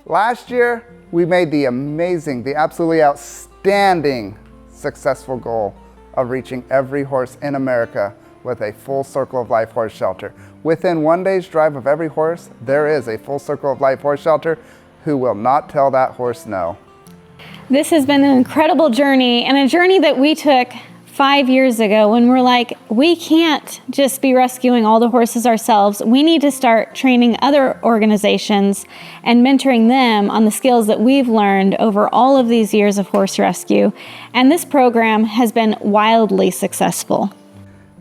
Last year, we made the amazing, the absolutely outstanding, successful goal of reaching every horse in America with a full circle of life horse shelter. Within 1 day's drive of every horse, there is a full circle of life horse shelter who will not tell that horse no. This has been an incredible journey, and a journey that we took 5 years ago when we're like, we can't just be rescuing all the horses ourselves. We need to start training other organizations and mentoring them on the skills that we've learned over all of these years of horse rescue. And this program has been wildly successful.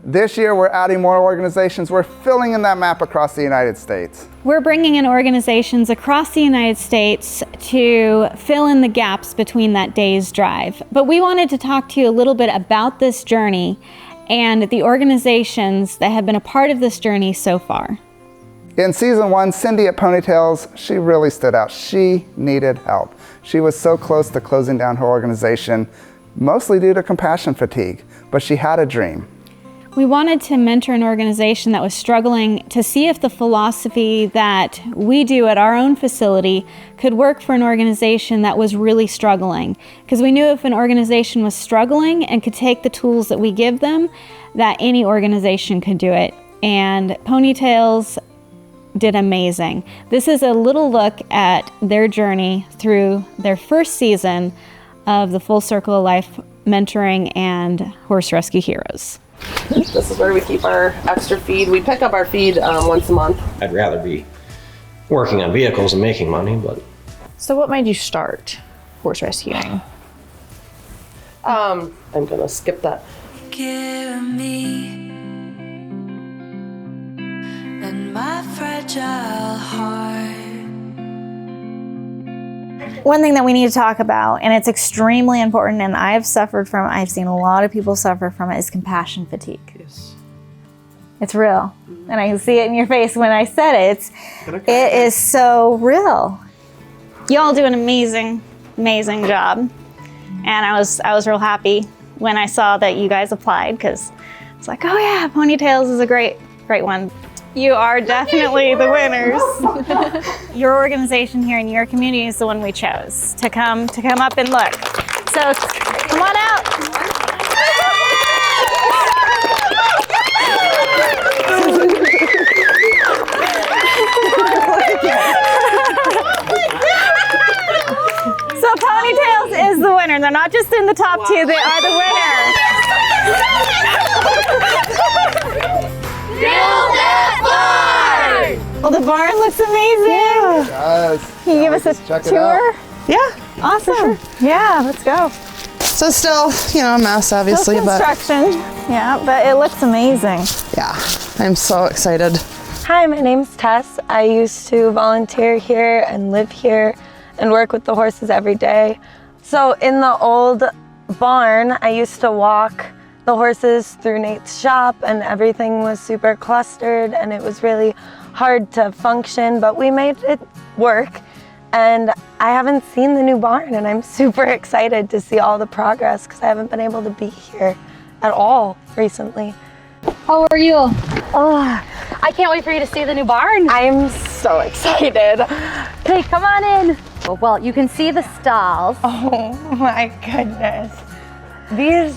This year, we're adding more organizations. We're filling in that map across the United States. We're bringing in organizations across the United States to fill in the gaps between that day's drive. But we wanted to talk to you a little bit about this journey and the organizations that have been a part of this journey so far. In season 1, Cindy at Ponytails, she really stood out. She needed help. She was so close to closing down her organization, mostly due to compassion fatigue, but she had a dream. We wanted to mentor an organization that was struggling to see if the philosophy that we do at our own facility could work for an organization that was really struggling. Because we knew if an organization was struggling and could take the tools that we give them, that any organization could do it. And Ponytails did amazing. This is a little look at their journey through their first season of the Full Circle of Life Mentoring and Horse Rescue Heroes. This is where we keep our extra feed. We pick up our feed once a month. I'd rather be working on vehicles and making money, but... So what made you start horse rescuing? I'm gonna skip that. Give me and my fragile heart. One thing that we need to talk about, and it's extremely important, and I've suffered from it, I've seen a lot of people suffer from it, is compassion fatigue. Yes. It's real. And I can see it in your face when I said it. It is so real. Y'all do an amazing, amazing job. And I was real happy when I saw that you guys applied, because it's like, oh yeah, Ponytails is a great one. You are definitely the winners. Your organization here in your community is the one we chose to come up and look. So come on out. So Ponytails is the winner. They're not just in the top 2, they are the winner. Build that barn! Well, the barn looks amazing. Yes. Can you give us a tour? Yeah, Awesome. Yeah, let's go. so still, a mess obviously, Still but construction. Yeah, but it looks amazing. yeah, I'm so excited. Hi, my name's Tess. I used to volunteer here and live here and work with the horses every day. So in the old barn, I used to walk the horses through Nate's shop, and everything was super clustered and it was really hard to function, but we made it work. And I haven't seen the new barn, and I'm super excited to see all the progress because I haven't been able to be here at all recently. How are you? Oh, I can't wait for you to see the new barn. I'm so excited. Hey, come on in. Well, you can see the stalls. Oh my goodness. These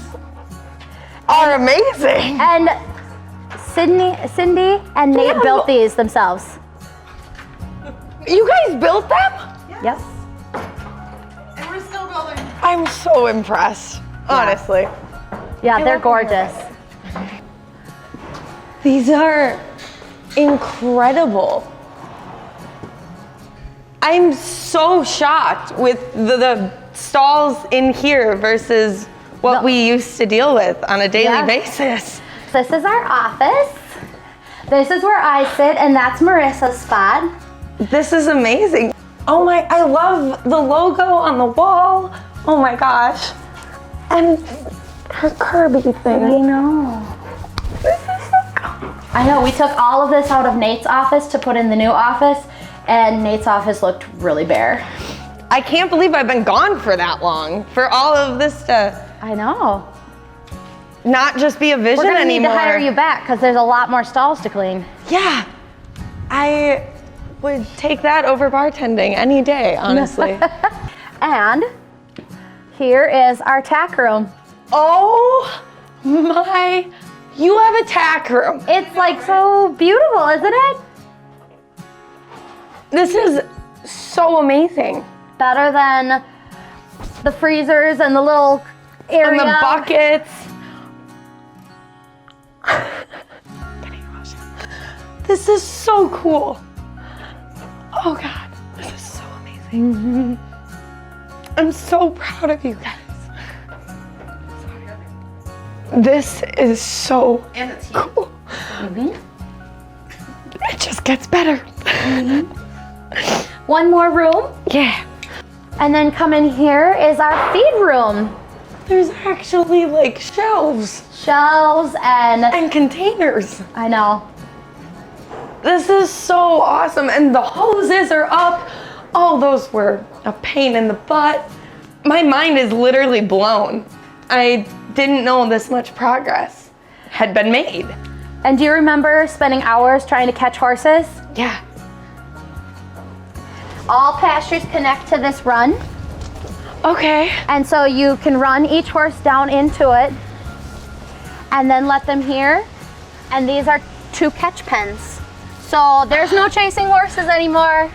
are amazing. And Cindy and Nate built these themselves. You guys built them? Yes. And we're still building. I'm so impressed, honestly. Yeah, they're gorgeous. These are incredible. I'm so shocked with the stalls in here versus what we used to deal with on a daily basis. This is our office. This is where I sit, and that's Marissa's spot. This is amazing. Oh my, I love the logo on the wall. Oh my gosh. And her Kirby thing. I know. I know, we took all of this out of Nate's office to put in the new office, and Nate's office looked really bare. I can't believe I've been gone for that long, for all of this to I know. not just be a vision We're gonna anymore. need to hire you back because there's a lot more stalls to clean. Yeah, I would take that over bartending any day, honestly. And here is our tack room. Oh my, you have a tack room. It's like so beautiful, isn't it? This is so amazing. Better than the freezers and the little area. And the buckets. This is so cool. Oh God, this is so amazing. I'm so proud of you guys. This is so cool. It just gets better. One more room. Yeah. And then come in here is our feed room. There's actually like shelves. Shelves and containers. I know. This is so awesome. And the hoses are up. Oh, those were a pain in the butt. My mind is literally blown. I didn't know this much progress had been made. And do you remember spending hours trying to catch horses? Yeah. All pastures connect to this run. Okay. And so you can run each horse down into it and then let them here. And these are 2 catch pens. So there's no chasing horses anymore.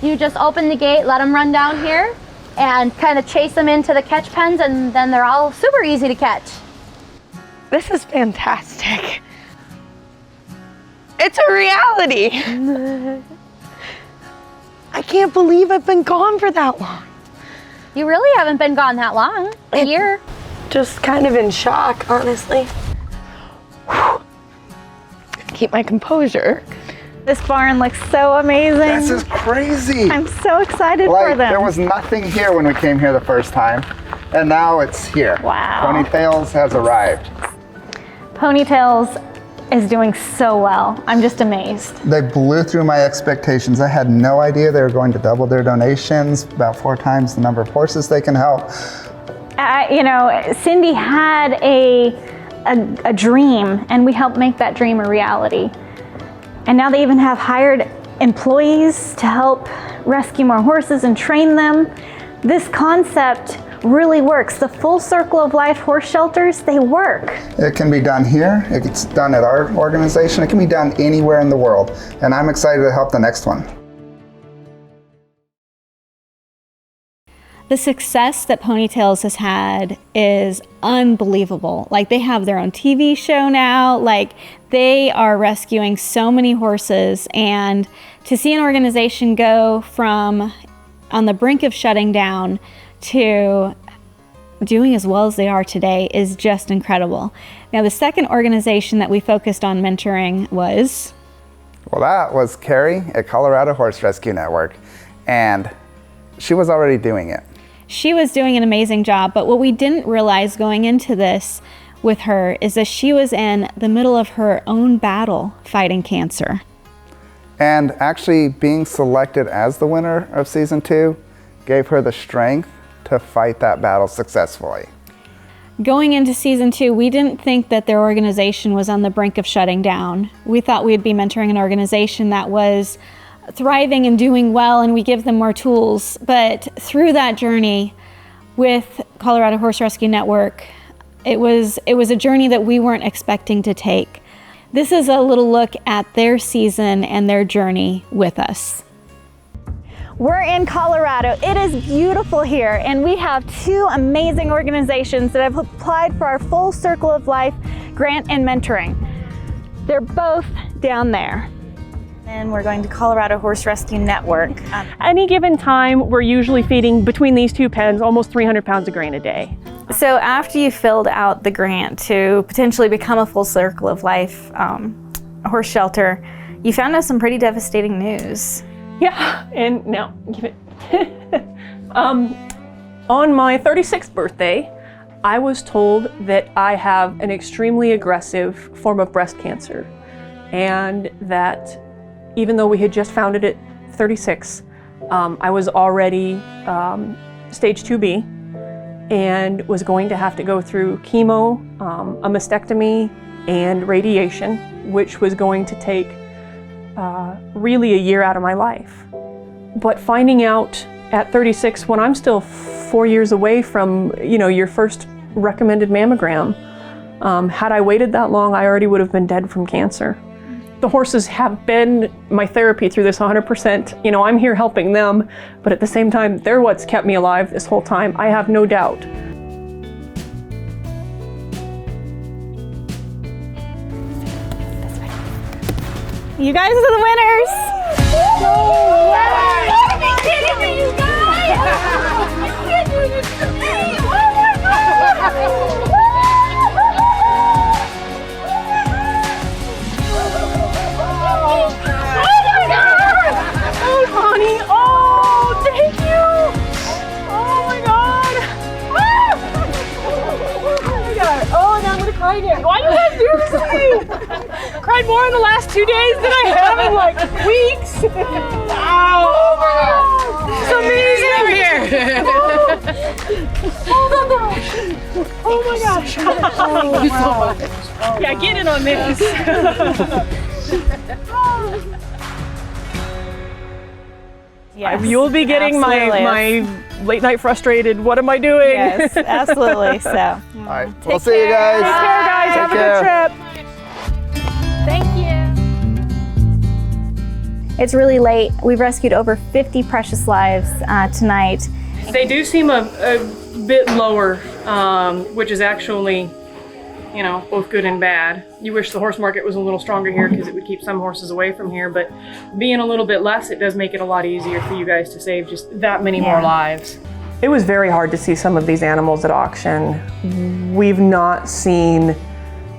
You just open the gate, let them run down here and kind of chase them into the catch pens, and then they're all super easy to catch. This is fantastic. It's a reality. I can't believe I've been gone for that long. You really haven't been gone that long, a year. Just kind of in shock, honestly. Whew. Keep my composure. This barn looks so amazing. This is crazy. I'm so excited for them. There was nothing here when we came here the first time, and now it's here. Wow. Ponytails has arrived. Ponytails is doing so well. I'm just amazed. They blew through my expectations. I had no idea they were going to double their donations, about 4 times the number of horses they can help. You know, Cindy had a dream, and we helped make that dream a reality. And now they even have hired employees to help rescue more horses and train them. This concept really works. The full circle of life horse shelters, they work. It can be done here, it's done at our organization, it can be done anywhere in the world, and I'm excited to help the next one. The success that Ponytails has had is unbelievable. Like, they have their own TV show now. Like, they are rescuing so many horses, and to see an organization go from on the brink of shutting down to doing as well as they are today is just incredible. Now, the second organization that we focused on mentoring was? Well, that was Carrie at Colorado Horse Rescue Network, and she was already doing it. She was doing an amazing job, but what we didn't realize going into this with her is that she was in the middle of her own battle fighting cancer. And actually being selected as the winner of season 2 gave her the strength to fight that battle successfully. Going into season 2, we didn't think that their organization was on the brink of shutting down. We thought we'd be mentoring an organization that was thriving and doing well, and we give them more tools. But through that journey with Colorado Horse Rescue Network, it was a journey that we weren't expecting to take. This is a little look at their season and their journey with us. We're in Colorado. It is beautiful here, and we have 2 amazing organizations that have applied for our Full Circle of Life grant and mentoring. They're both down there. And we're going to Colorado Horse Rescue Network. Any given time, we're usually feeding between these 2 pens almost 300 pounds of grain a day. So after you filled out the grant to potentially become a Full Circle of Life horse shelter, you found out some pretty devastating news. Yeah, and now, give it. On my 36th birthday, I was told that I have an extremely aggressive form of breast cancer, and that even though we had just found it at 36, I was already stage 2B and was going to have to go through chemo, a mastectomy, and radiation, which was going to take really a year out of my life. But finding out at 36, when I'm still 4 years away from, your first recommended mammogram, had I waited that long, I already would have been dead from cancer. The horses have been my therapy through this 100%. I'm here helping them, but at the same time, they're what's kept me alive this whole time. I have no doubt. You guys are the winners. No way! You gotta be kidding me, you guys! You can't do this to me! Oh my God! Oh my God! Oh, Tawnee! Oh, thank you! Oh my God! Oh my God! Oh, now I'm gonna cry again. Why do you guys do this to me? I cried more in the last 2 days than I have in like weeks. Wow! It's amazing over here. Oh my gosh! Oh wow! Yeah, get in on this. Yes, you'll be getting my late night frustrated. What am I doing? Yes, absolutely. So, All right, we'll see you guys. Take care, guys. Have a good trip. thank you. It's really late. We've rescued over 50 precious lives tonight. They do seem a bit lower, which is actually, both good and bad. You wish the horse market was a little stronger here because it would keep some horses away from here, but being a little bit less, it does make it a lot easier for you guys to save just that many more lives. It was very hard to see some of these animals at auction. We've not seen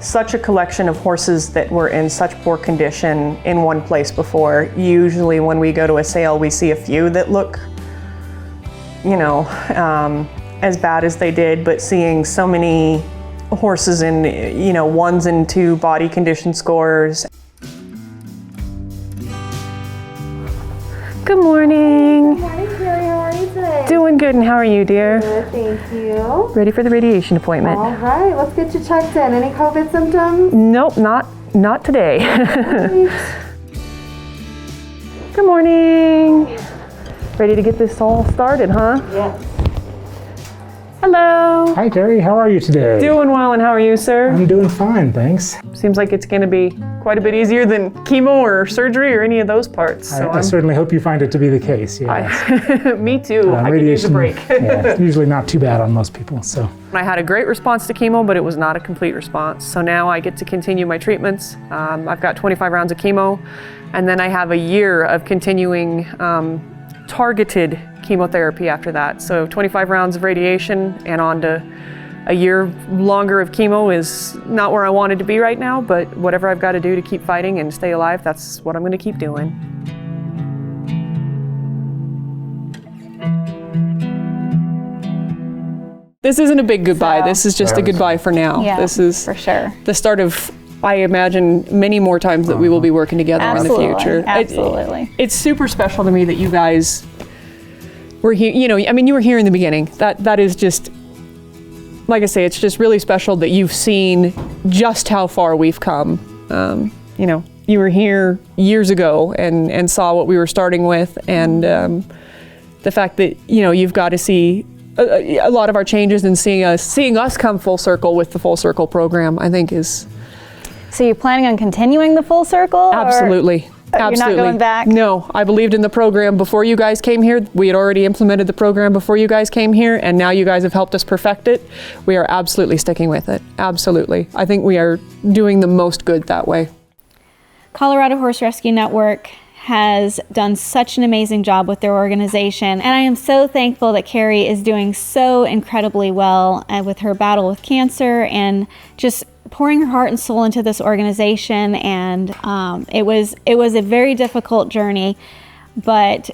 such a collection of horses that were in such poor condition in one place before. Usually when we go to a sale, we see a few that look, as bad as they did, but seeing so many horses in, 1s and 2 body condition scores. Good morning. Good morning, Carrie. How are you today? Doing good, and how are you, dear? Good, thank you. Ready for the radiation appointment? All right, let's get you checked in. Any COVID symptoms? Nope, not today. Good morning. Ready to get this all started, huh? Yes. Hello. Hi, Terry. How are you today? Doing well, and how are you, sir? I'm doing fine, thanks. Seems like it's going to be quite a bit easier than chemo or surgery or any of those parts. So I certainly hope you find it to be the case. Yes. Me too. I could use a break. Yeah, usually not too bad on most people. So I had a great response to chemo, but it was not a complete response. So now I get to continue my treatments. I've got 25 rounds of chemo, and then I have a year of continuing targeted chemotherapy after that. So 25 rounds of radiation and on to a year longer of chemo is not where I wanted to be right now, but whatever I've got to do to keep fighting and stay alive, that's what I'm going to keep doing. This isn't a big goodbye. This is just a goodbye for now. Yeah, this is for sure the start of, I imagine, many more times that we will be working together in the future. Absolutely. It's super special to me that you guys were here. You were here in the beginning. That is just, like I say, it's just really special that you've seen just how far we've come. You were here years ago and saw what we were starting with, and the fact that you've got to see a lot of our changes and seeing us come full circle with the Full Circle program, I think is. So you're planning on continuing the Full Circle? Absolutely. You're not going back? No, I believed in the program before you guys came here. We had already implemented the program before you guys came here, and now you guys have helped us perfect it. We are absolutely sticking with it. Absolutely. I think we are doing the most good that way. Colorado Horse Rescue Network has done such an amazing job with their organization, and I am so thankful that Carrie is doing so incredibly well with her battle with cancer and just pouring her heart and soul into this organization. And it was a very difficult journey, but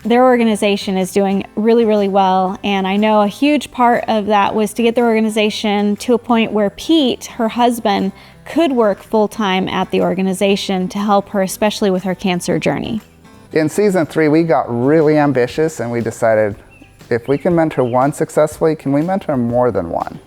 their organization is doing really, really well. And I know a huge part of that was to get their organization to a point where Pete, her husband, could work full-time at the organization to help her, especially with her cancer journey. In season 3, we got really ambitious and we decided if we can mentor one successfully, can we mentor more than one?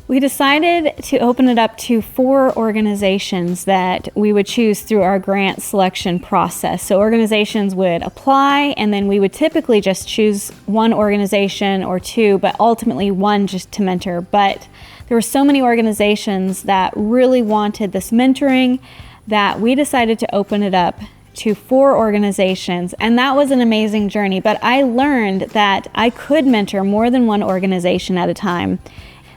We decided to open it up to 4 organizations that we would choose through our grant selection process. So organizations would apply, and then we would typically just choose 1 organization or 2, but ultimately 1 just to mentor. But there were so many organizations that really wanted this mentoring that we decided to open it up to 4 organizations, and that was an amazing journey. But I learned that I could mentor more than 1 organization at a time.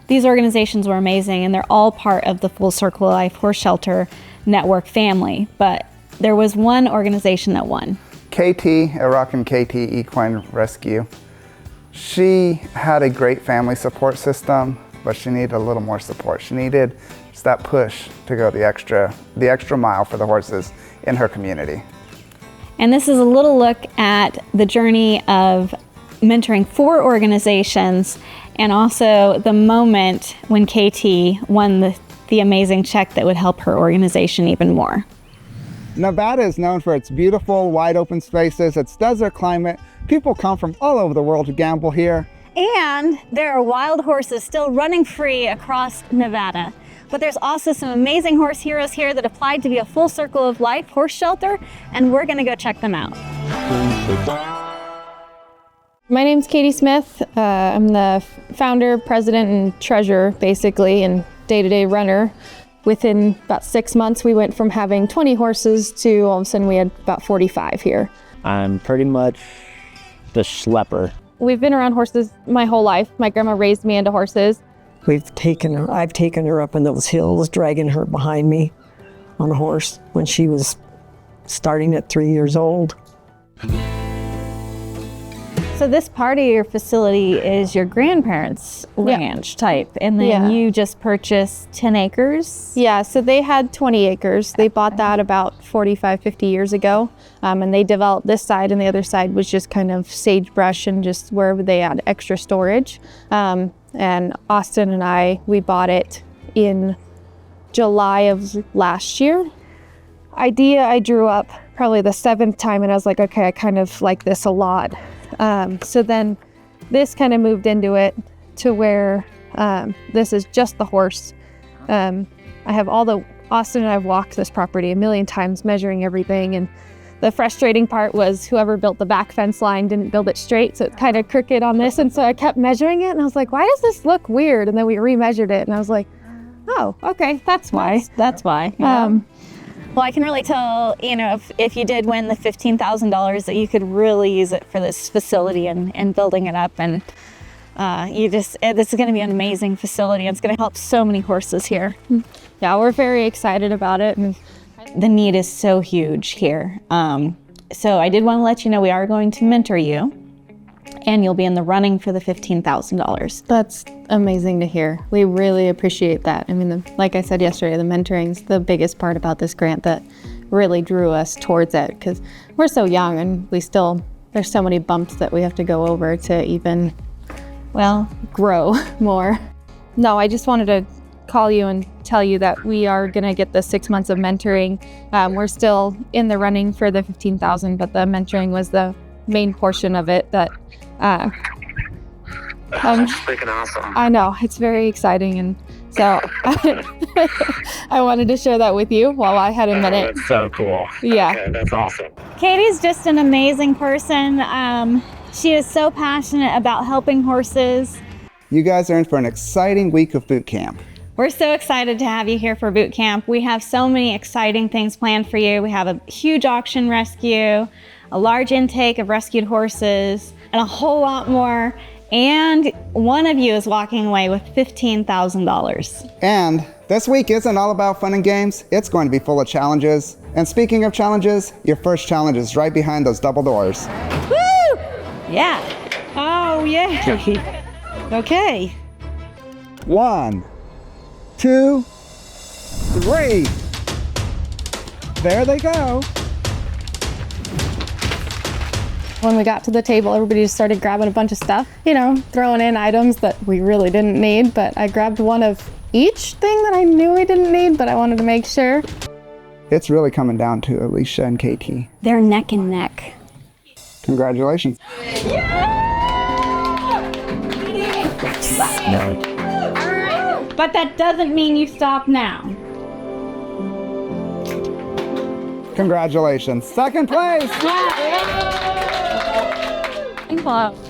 These organizations were amazing, and they're all part of the Full Circle of Life Horse Shelter Network family, but there was 1 organization that won. KT, Iraqan KT Equine Rescue. She had a great family support system, but she needed a little more support. She needed just that push to go the extra mile for the horses in her community. And this is a little look at the journey of mentoring 4 organizations, and also the moment when KT won the amazing check that would help her organization even more. Nevada is known for its beautiful, wide open spaces, its desert climate. People come from all over the world to gamble here. And there are wild horses still running free across Nevada. But there's also some amazing horse heroes here that applied to be a Full Circle of Life horse shelter, and we're gonna go check them out. My name's Katie Smith. I'm the founder, president, and treasurer, basically, and day-to-day runner. Within about 6 months, we went from having 20 horses to all of a sudden we had about 45 here. I'm pretty much the schlepper. We've been around horses my whole life. My grandma raised me into horses. I've taken her up in those hills, dragging her behind me on a horse when she was starting at 3 years old. So this part of your facility is your grandparents' ranch type, and then you just purchased 10 acres? Yeah, so they had 20 acres. They bought that about 45, 50 years ago, and they developed this side, and the other side was just kind of sagebrush and just where they had extra storage. And Austin and we bought it in July of last year. I drew up probably the 7th time, and I was like, okay, I kind of like this a lot. So then this kind of moved into it to where this is just the horse. I have Austin and I have walked this property a million times measuring everything, and the frustrating part was whoever built the back fence line didn't build it straight, so it's kind of crooked on this, and so I kept measuring it and I was like, why does this look weird? And then we remeasured it and I was like, oh, okay, that's why. That's why. Yeah. Well, I can really tell, if you did win the $15,000 that you could really use it for this facility and building it up, and this is going to be an amazing facility. It's going to help so many horses here. Yeah, we're very excited about it. And the need is so huge here. So I did want to let you know we are going to mentor you, and you'll be in the running for the $15,000. That's amazing to hear. We really appreciate that. I mean, like I said yesterday, the mentoring's the biggest part about this grant that really drew us towards it, because we're so young and there's so many bumps that we have to go over to even, grow more. No, I just wanted to call you and tell you that we are gonna get the 6 months of mentoring. We're still in the running for the $15,000, but the mentoring was the main portion of it that That's freaking awesome. I know, it's very exciting, and so I wanted to share that with you while I had a minute. That's so cool. Yeah. Okay, that's awesome. Katie's just an amazing person. She is so passionate about helping horses. You guys are in for an exciting week of boot camp. We're so excited to have you here for boot camp. We have so many exciting things planned for you. We have a huge auction rescue, a large intake of rescued horses, and a whole lot more. And one of you is walking away with $15,000. And this week isn't all about fun and games. It's going to be full of challenges. And speaking of challenges, your first challenge is right behind those double doors. Woo! Yeah. Oh, yeah. Okay. 1, 2, 3. There they go. When we got to the table, everybody just started grabbing a bunch of stuff, throwing in items that we really didn't need, but I grabbed one of each thing that I knew we didn't need, but I wanted to make sure. It's really coming down to Alicia and KT. They're neck and neck. Congratulations. but that doesn't mean you stop now. Congratulations. Second place.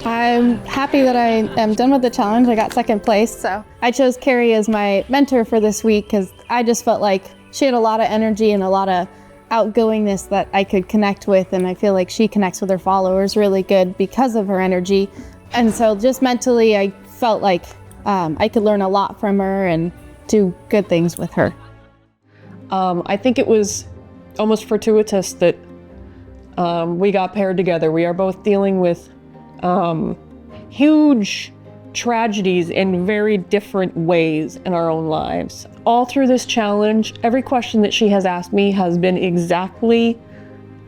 I'm happy that I am done with the challenge. I got second place. So I chose Carrie as my mentor for this week because I just felt like she had a lot of energy and a lot of outgoingness that I could connect with. And I feel like she connects with her followers really good because of her energy. And so just mentally, I felt like I could learn a lot from her and do good things with her. I think it was almost fortuitous that we got paired together. We are both dealing with huge tragedies in very different ways in our own lives. All through this challenge, every question that she has asked me has been exactly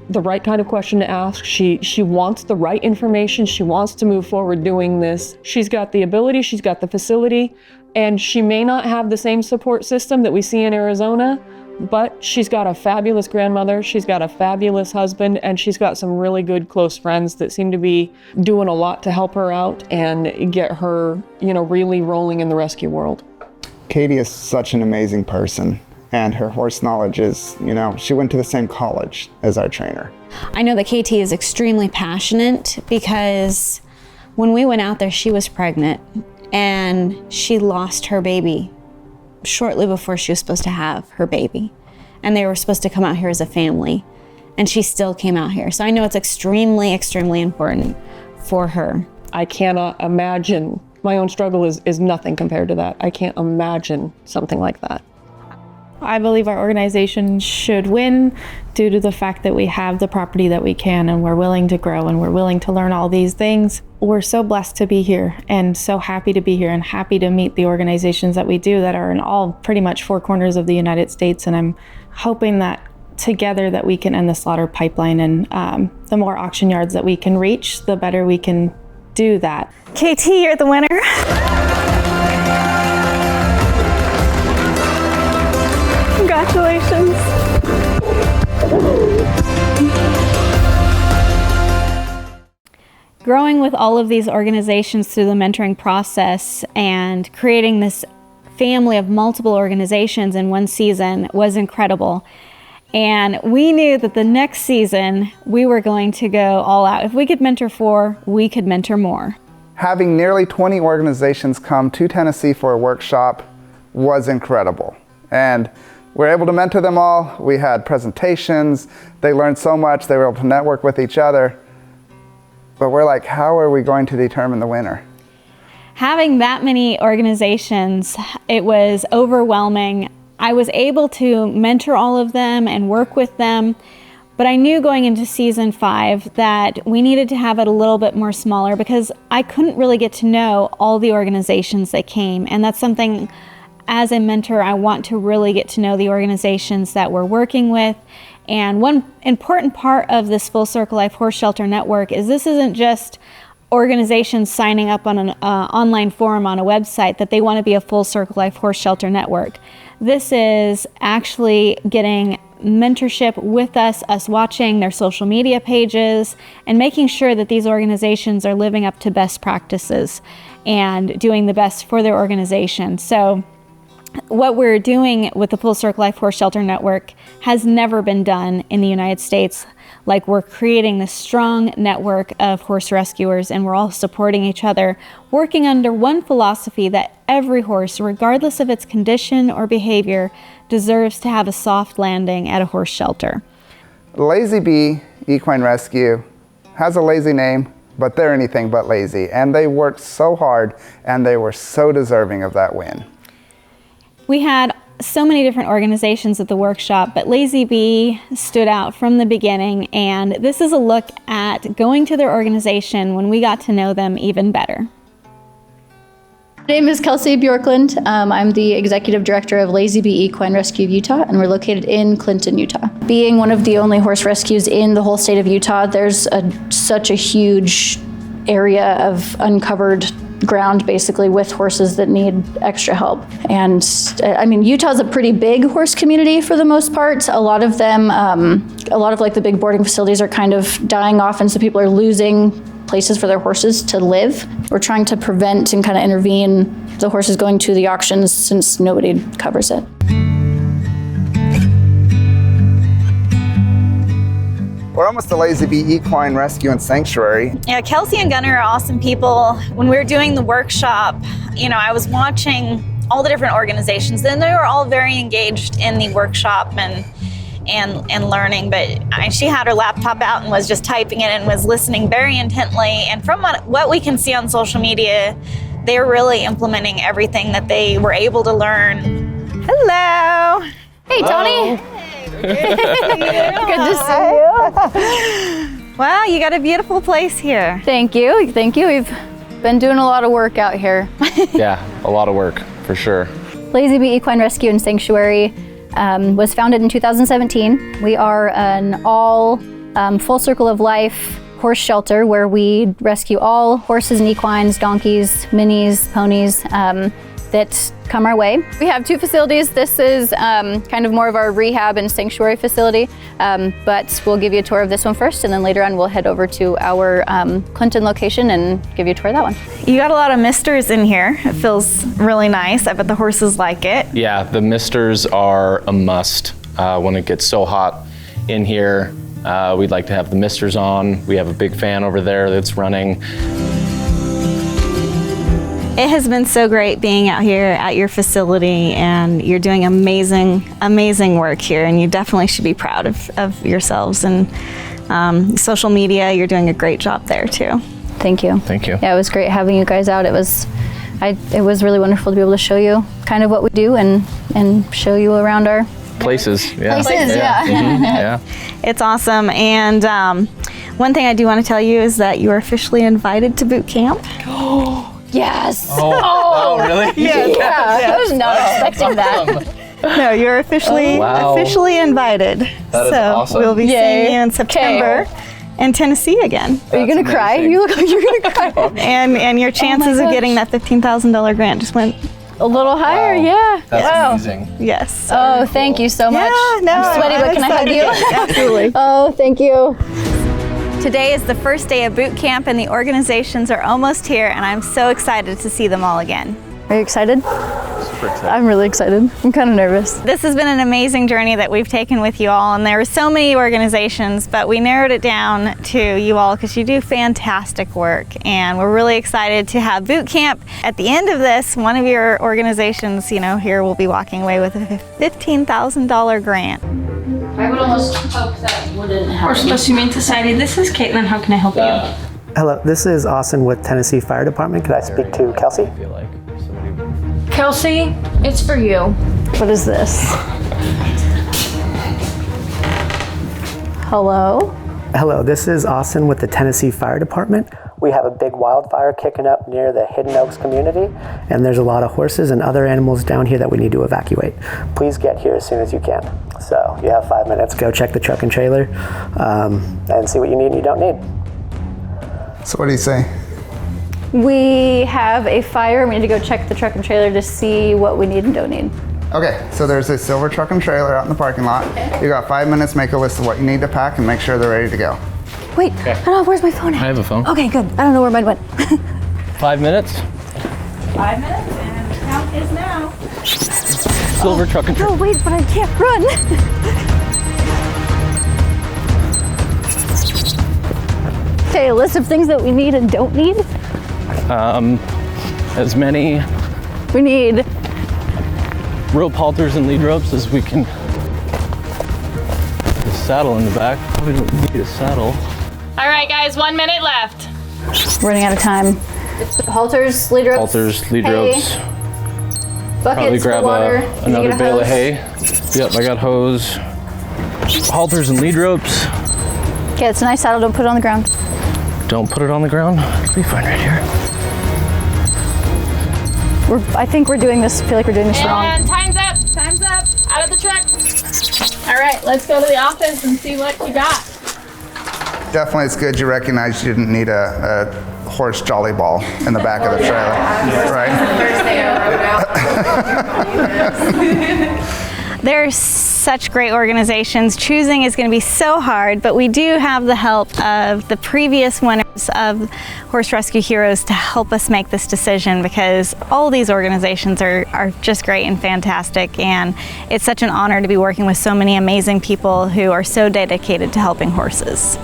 the right kind of question to ask. She wants the right information. She wants to move forward doing this. She's got the ability, she's got the facility, and she may not have the same support system that we see in Arizona, but she's got a fabulous grandmother, she's got a fabulous husband, and she's got some really good close friends that seem to be doing a lot to help her out and get her, really rolling in the rescue world. Katie is such an amazing person, and her horse knowledge is, she went to the same college as our trainer. I know that KT is extremely passionate because when we went out there, she was pregnant and she lost her baby shortly before she was supposed to have her baby. And they were supposed to come out here as a family, and she still came out here. So I know it's extremely, extremely important for her. I cannot imagine, my own struggle is nothing compared to that. I can't imagine something like that. I believe our organization should win due to the fact that we have the property that we can, and we're willing to grow, and we're willing to learn all these things. We're so blessed to be here and so happy to be here and happy to meet the organizations that we do that are in all pretty much 4 corners of the United States. And I'm hoping that together that we can end the slaughter pipeline, and the more auction yards that we can reach, the better we can do that. KT, you're the winner. Congratulations. Growing with all of these organizations through the mentoring process and creating this family of multiple organizations in one season was incredible. And we knew that the next season we were going to go all out. If we could mentor 4, we could mentor more. Having nearly 20 organizations come to Tennessee for a workshop was incredible. And we were able to mentor them all. We had presentations. They learned so much. They were able to network with each other. But we're like, how are we going to determine the winner? Having that many organizations, it was overwhelming. I was able to mentor all of them and work with them, but I knew going into season 5 that we needed to have it a little bit more smaller because I couldn't really get to know all the organizations that came. And that's something, as a mentor, I want to really get to know the organizations that we're working with. And one important part of this Full Circle Life Horse Shelter Network is this isn't just organizations signing up on an online forum on a website that they want to be a Full Circle Life Horse Shelter Network. This is actually getting mentorship with us watching their social media pages and making sure that these organizations are living up to best practices and doing the best for their organization. So what we're doing with the Full Circle Life Horse Shelter Network has never been done in the United States. Like, we're creating this strong network of horse rescuers, and we're all supporting each other, working under one philosophy that every horse, regardless of its condition or behavior, deserves to have a soft landing at a horse shelter. Lazy Bee Equine Rescue has a lazy name, but they're anything but lazy. And they worked so hard, and they were so deserving of that win. We had so many different organizations at the workshop, but Lazy Bee stood out from the beginning, and this is a look at going to their organization when we got to know them even better. My name is Kelsey Bjorklund. I'm the Executive Director of Lazy Bee Equine Rescue of Utah, and we're located in Clinton, Utah. Being one of the only horse rescues in the whole state of Utah, there's such a huge area of uncovered ground basically with horses that need extra help. And I mean, Utah's a pretty big horse community for the most part. A lot of them, a lot of like the big boarding facilities are kind of dying off, and so people are losing places for their horses to live. We're trying to prevent and kind of intervene the horses going to the auctions since nobody covers it. We're almost to Lazy Bee Equine Rescue and Sanctuary. Yeah, Kelsey and Gunnar are awesome people. When we were doing the workshop, I was watching all the different organizations, and they were all very engaged in the workshop and learning, but she had her laptop out and was just typing it and was listening very intently. And from what we can see on social media, they're really implementing everything that they were able to learn. Hello. Hey, Tawnee. Good to see you. Wow, you got a beautiful place here. Thank you. Thank you. We've been doing a lot of work out here. Yeah, a lot of work, for sure. Lazy Bee Equine Rescue and Sanctuary was founded in 2017. We are an all full circle of life horse shelter where we rescue all horses and equines, donkeys, minis, ponies that come our way. We have 2 facilities. This is kind of more of our rehab and sanctuary facility, but we'll give you a tour of this one first, and then later on we'll head over to our Clinton location and give you a tour of that one. You got a lot of misters in here. It feels really nice. I bet the horses like it. Yeah, the misters are a must. When it gets so hot in here, we'd like to have the misters on. We have a big fan over there that's running. It has been so great being out here at your facility, and you're doing amazing, amazing work here, and you definitely should be proud of yourselves. And social media, you're doing a great job there too. Thank you. Thank you. Yeah, it was great having you guys out. It was really wonderful to be able to show you kind of what we do and show you around our places. Yeah. Places, yeah. Mm-hmm. Yeah. It's awesome. And one thing I do want to tell you is that you are officially invited to boot camp. Yes. Oh, really? Yes. Yeah. I was not expecting that. No, you're officially invited. That is awesome. We'll be seeing you in September in Tennessee again. Are you gonna cry? You look like you're gonna cry. And your chances of getting that $15,000 grant just went a little higher. Yeah. That's amazing. Yes. Oh, thank you so much. No, I'm sweaty, but can I hug you? Absolutely. Oh, thank you. Today is the first day of boot camp, and the organizations are almost here, and I'm so excited to see them all again. Are you excited? Super excited. I'm really excited. I'm kind of nervous. This has been an amazing journey that we've taken with you all, and there were so many organizations, but we narrowed it down to you all because you do fantastic work, and we're really excited to have boot camp. At the end of this, one of your organizations, here will be walking away with a $15,000 grant. I would almost hope that wouldn't happen. Horse Rescue Humane Society, this is Caitlin. How can I help you? Hello, this is Austin with Tennessee Fire Department. Could I speak to Kelsey? Kelsey, it's for you. What is this? Hello? Hello, this is Austin with the Tennessee Fire Department. We have a big wildfire kicking up near the Hidden Oaks community, and there's a lot of horses and other animals down here that we need to evacuate. Please get here as soon as you can. So you have 5 minutes. Go check the truck and trailer and see what you need and you don't need. So what do you say? We have a fire. We need to go check the truck and trailer to see what we need and don't need. Okay, so there's a silver truck and trailer out in the parking lot. You got 5 minutes, make a list of what you need to pack and make sure they're ready to go. Wait, I don't know, where's my phone at? I have a phone. Okay, good. I don't know where mine went. 5 minutes. 5 minutes, and the count is now. Silver truck and trailer. No, wait, but I can't run. Okay, a list of things that we need and don't need. As many We need rope halters and lead ropes as we can. The saddle in the back. Probably don't need a saddle. All right, guys, 1 minute left. running out of time. Halters, lead ropes. Halters, lead hay, ropes. Buckets Probably grab for water. another bale of hay. Yep, I got hose. Halters and lead ropes. Okay, it's a nice saddle. Don't put it on the ground. Don't put it on the ground. It'll be fine right here. I think we're doing this. I feel like we're doing this wrong. And time's up. Time's up. Out of the truck. All right, let's go to the office and see what you got. Definitely, it's good you recognize you didn't need a horse jolly ball in the back of the trailer, right? There's such great organizations. Choosing is going to be so hard, but we do have the help of the previous winners of Horse Rescue Heroes to help us make this decision, because all these organizations are just great and fantastic, and it's such an honor to be working with so many amazing people who are so dedicated to helping horses.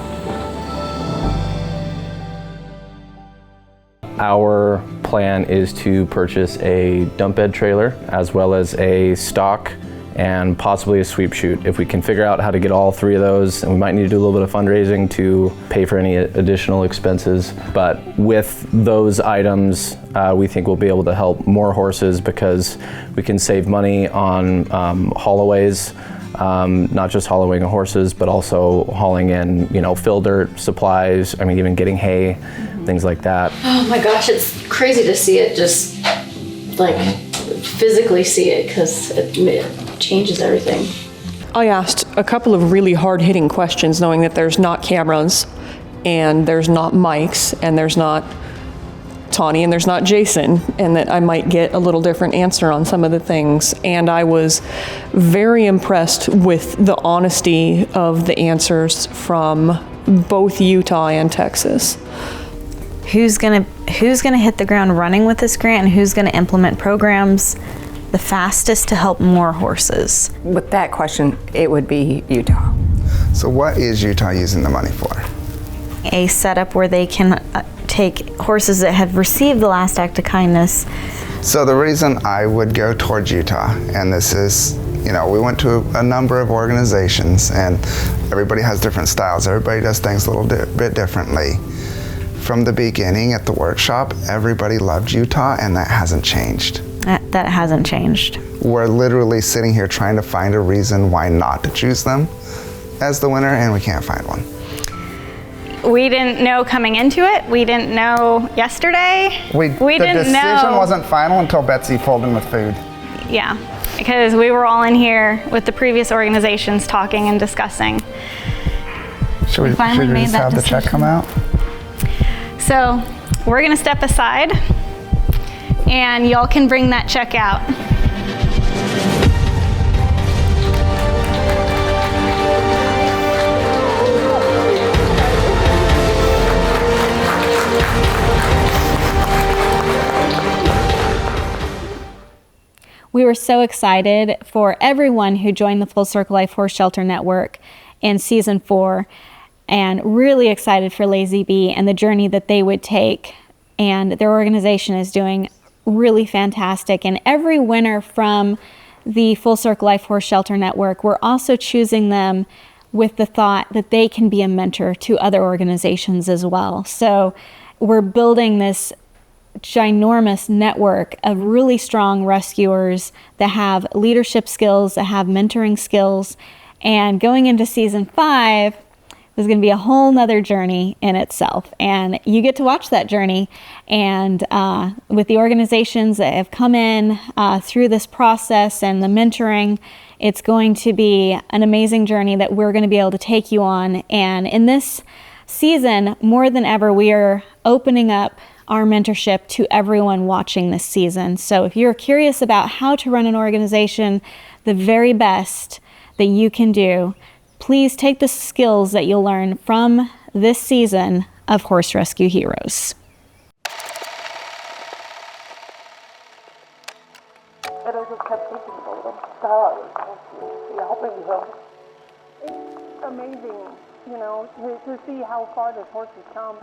Our plan is to purchase a dump bed trailer as well as a stock and possibly a sweep chute. If we can figure out how to get all three of those, and we might need to do a little bit of fundraising to pay for any additional expenses. But with those items, we think we'll be able to help more horses because we can save money on haulaways, not just hollowing horses, but also hauling in, fill dirt, supplies, even getting hay, things like that. Oh my gosh, it's crazy to see it, just like physically see it, because it changes everything. I asked a couple of really hard-hitting questions, knowing that there's not cameras, and there's not mics, and there's not Tawnee, and there's not Jason, and that I might get a little different answer on some of the things. And I was very impressed with the honesty of the answers from both Utah and Texas. Who's gonna hit the ground running with this grant, and who's gonna implement programs the fastest to help more horses? With that question, it would be Utah. So what is Utah using the money for? A setup where they can take horses that have received the last act of kindness. So the reason I would go towards Utah, and this is, we went to a number of organizations, and everybody has different styles. Everybody does things a little bit differently. From the beginning at the workshop, everybody loved Utah, and that hasn't changed. That hasn't changed. We're literally sitting here trying to find a reason why not to choose them as the winner, and we can't find one. We didn't know coming into it. We didn't know yesterday. The decision wasn't final until Betsy pulled in with food. Yeah, because we were all in here with the previous organizations talking and discussing. Should we just have the check come out? So we're gonna step aside, and y'all can bring that check out. We were so excited for everyone who joined the Full Circle Life Horse Shelter Network in season 4, and really excited for Lazy Bee and the journey that they would take. And their organization is doing really fantastic. And every winner from the Full Circle Life Horse Shelter Network, we're also choosing them with the thought that they can be a mentor to other organizations as well. So we're building this ginormous network of really strong rescuers that have leadership skills, that have mentoring skills. And going into season 5, is going to be a whole nother journey in itself, and you get to watch that journey. And with the organizations that have come in through this process and the mentoring, it's going to be an amazing journey that we're going to be able to take you on. And in this season, more than ever, we are opening up our mentorship to everyone watching this season. So if you're curious about how to run an organization the very best that you can do, please take the skills that you'll learn from this season of Horse Rescue Heroes. It's amazing, to see how far this horse has come.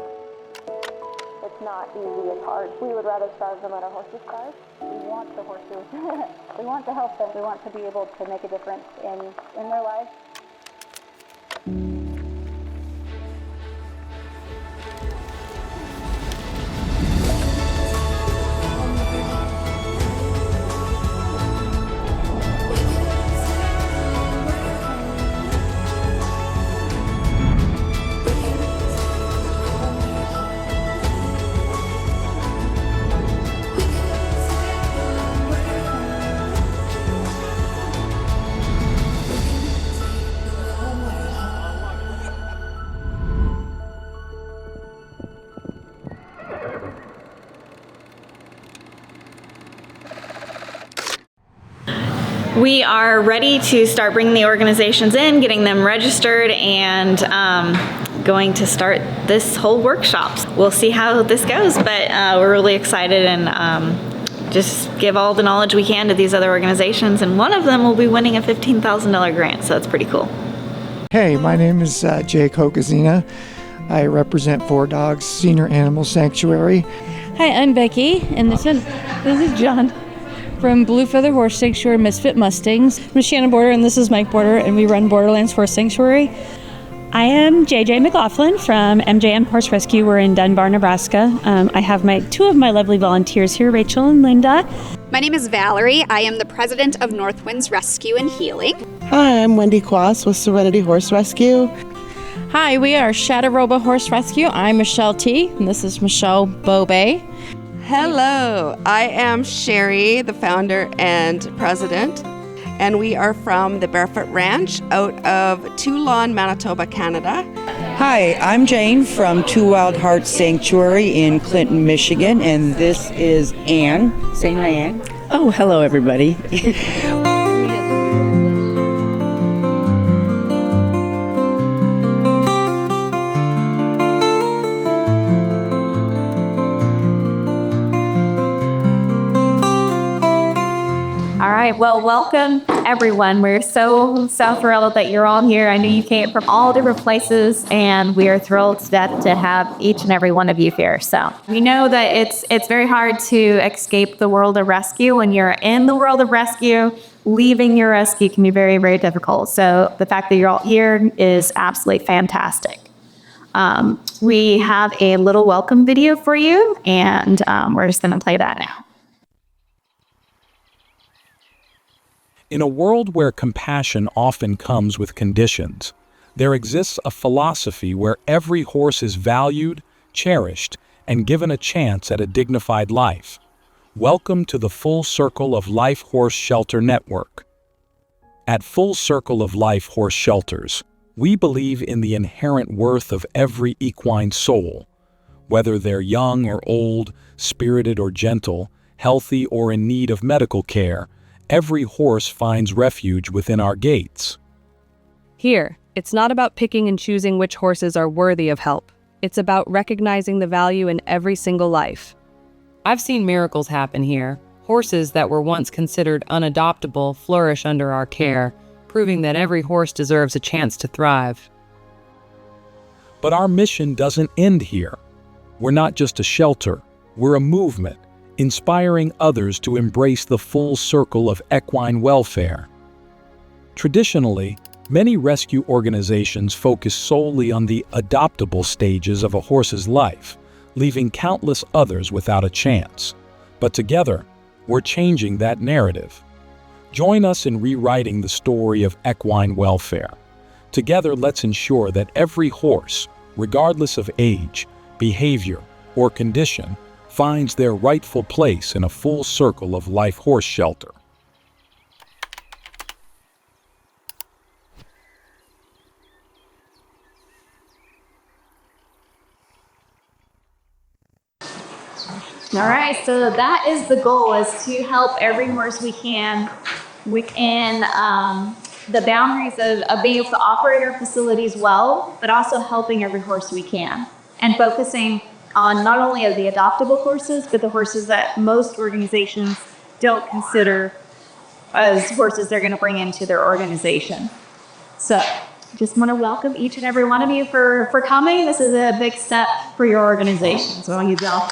It's not easy, it's hard. We would rather starve them than our horses starve. We want the horses. We want to help them. We want to be able to make a difference in their lives. We are ready to start bringing the organizations in, getting them registered, and going to start this whole workshop. We'll see how this goes, but we're really excited and just give all the knowledge we can to these other organizations, and one of them will be winning a $15,000 grant, so that's pretty cool. Hey, my name is Jay Kokazina. I represent 4Dogs Senior Animal Sanctuary. Hi, I'm Becky, and this is John from Blue Feather Horse Sanctuary Misfit Mustangs. I'm Shannon Border, and this is Mike Border, and we run Borderlands Horse Sanctuary. I am JJ McLaughlin from MJM Horse Rescue. We're in Dunbar, Nebraska. I have two of my lovely volunteers here, Rachel and Linda. My name is Valerie. I am the president of Northwinds Rescue and Healing. Hi, I'm Wendy Quas with Serenity Horse Rescue. Hi, we are Shadaroba Horse Rescue. I'm Michelle T, and this is Michelle Bobe. Hello, I am Sherry, the founder and president, and we are from the Barefoot Ranch out of Toulon, Manitoba, Canada. Hi, I'm Jane from Two Wild Hearts Sanctuary in Clinton, Michigan, and this is Anne. Say hi, Anne. Oh, hello, everybody. All right, well, welcome everyone. We're so thrilled that you're all here. I know you came from all different places, and we are thrilled to death to have each and every one of you here. So we know that it's very hard to escape the world of rescue. When you're in the world of rescue, leaving your rescue can be very, very difficult. So the fact that you're all here is absolutely fantastic. We have a little welcome video for you, and we're just going to play that now. In a world where compassion often comes with conditions, there exists a philosophy where every horse is valued, cherished, and given a chance at a dignified life. Welcome to the Full Circle of Life Horse Shelter Network. At Full Circle of Life Horse Shelters, we believe in the inherent worth of every equine soul. Whether they're young or old, spirited or gentle, healthy or in need of medical care, every horse finds refuge within our gates. Here, it's not about picking and choosing which horses are worthy of help. It's about recognizing the value in every single life. I've seen miracles happen here. Horses that were once considered unadoptable flourish under our care, proving that every horse deserves a chance to thrive. But our mission doesn't end here. We're not just a shelter, we're a movement, inspiring others to embrace the full circle of equine welfare. Traditionally, many rescue organizations focus solely on the adoptable stages of a horse's life, leaving countless others without a chance. But together, we're changing that narrative. Join us in rewriting the story of equine welfare. Together, let's ensure that every horse, regardless of age, behavior, or condition, finds their rightful place in a full circle of life horse shelter. All right, so that is the goal, is to help every horse we can within the boundaries of being able to operate our facilities well, but also helping every horse we can, and focusing on not only the adoptable horses, but the horses that most organizations don't consider as horses they're going to bring into their organization. So just want to welcome each and every one of you for coming. This is a big step for your organization. So you go.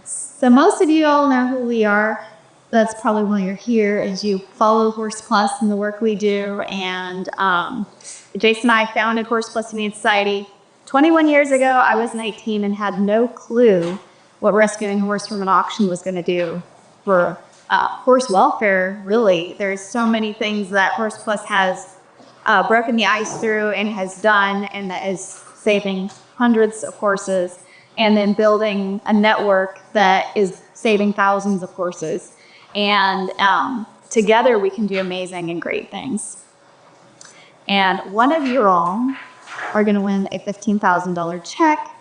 So most of you all know who we are. That's probably why you're here, as you follow Horse Plus and the work we do. And Jason and I founded Horse Plus Humane Society 21 years ago. I was 19 and had no clue what rescuing a horse from an auction was going to do for horse welfare, really. There's so many things that Horse Plus has broken the ice through and has done, and that is saving hundreds of horses, and then building a network that is saving thousands of horses. And together we can do amazing and great things. And one of you all are going to win a $15,000 check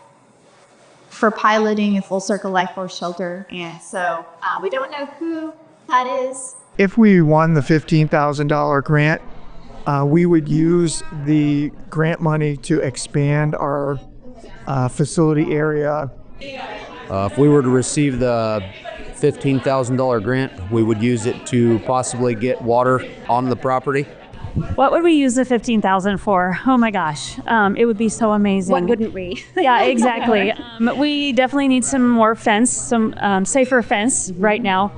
for piloting a full circle life horse shelter. And so we don't know who that is. If we won the $15,000 grant, we would use the grant money to expand our facility area. If we were to receive the $15,000 grant, we would use it to possibly get water on the property. What would we use the $15,000 for? Oh my gosh, it would be so amazing. What wouldn't we? Yeah, exactly. We definitely need some more fence, some safer fence right now.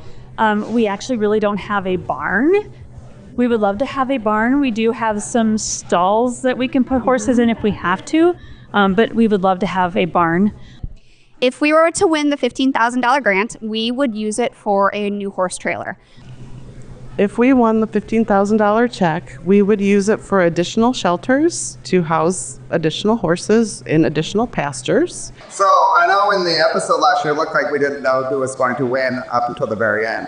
We actually really don't have a barn. We would love to have a barn. We do have some stalls that we can put horses in if we have to, but we would love to have a barn. If we were to win the $15,000 grant, we would use it for a new horse trailer. If we won the $15,000 check, we would use it for additional shelters to house additional horses in additional pastures. So I know in the episode last year, it looked like we didn't know who was going to win up until the very end.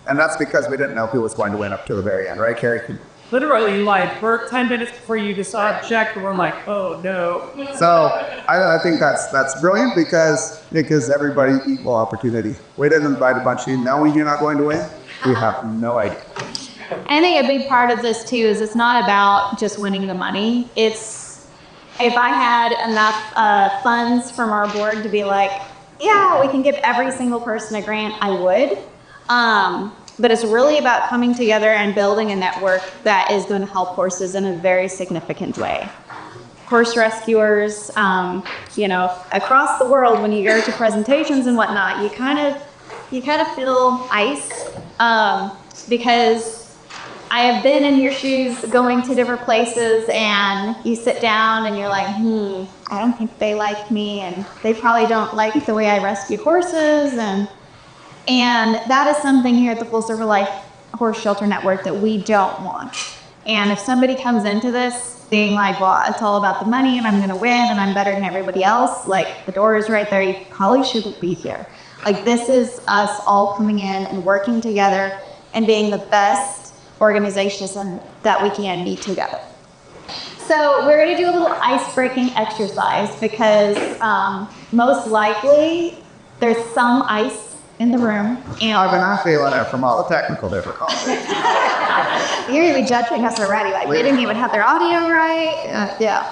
And that's because we didn't know who was going to win up to the very end, right, Carrie? Literally, like, we're 10 minutes before you saw a check, and we're like, oh no. So I think that's brilliant because it gives everybody equal opportunity. We didn't invite a bunch of you knowing you're not going to win. We have no idea. I think a big part of this too is it's not about just winning the money. It's if I had enough funds from our board to be like, yeah, we can give every single person a grant, I would. But it's really about coming together and building a network that is going to help horses in a very significant way. Horse rescuers, across the world, when you go to presentations and whatnot, you kind of feel ice because I have been in your shoes going to different places and you sit down and you're like, I don't think they like me and they probably don't like the way I rescue horses. And that is something here at the Full Circle Life Horse Shelter Network that we don't want. And if somebody comes into this being like, well, it's all about the money and I'm going to win and I'm better than everybody else, like the door is right there, you probably shouldn't be here. Like this is us all coming in and working together and being the best organizations that we can be together. So we're going to do a little ice-breaking exercise because most likely there's some ice in the room. And I've been feeling it from all the technical difficulties. You're going to be judging us already. Like they didn't even have their audio right. Yeah.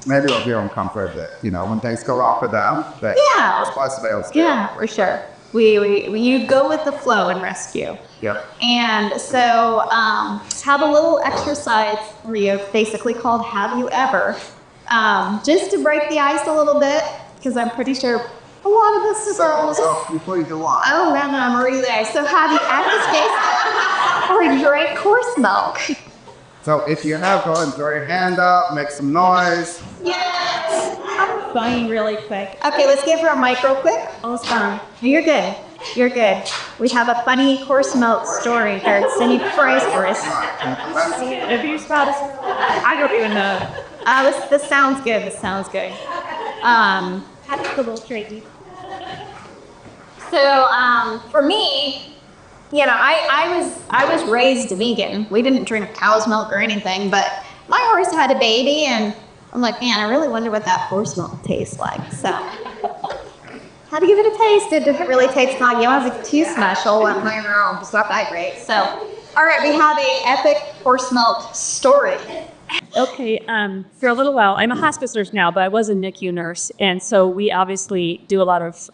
Maybe we'll give them comfort that, when things go wrong for them, that yeah. Plus fails. Yeah, for sure. You go with the flow in rescue. Yep. And so have a little exercise for you, basically called Have You Ever? Just to break the ice a little bit, because I'm pretty sure a lot of this is So before you go on. Oh, no, I'm already there. So have you ever tasted or drank horse milk? So if you have, go ahead and throw your hand up, make some noise. Yes! I'm funny really quick. Okay, let's give her a mic real quick. Almost done. You're good. You're good. We have a funny horse milk story here. Cindy Price for us. If you spot us, I don't even know. This sounds good. This sounds good. That's a little crazy. So for me, I was raised vegan. We didn't drink cow's milk or anything, but my horse had a baby, and I'm like, man, I really wonder what that horse milk tastes like. So had to give it a taste. It didn't really taste like it wasn't too special. I'm like, no, it's not that great. So, all right, we have a epic horse milk story. Okay, for a little while, I'm a hospice nurse now, but I was a NICU nurse, and so we obviously do a lot of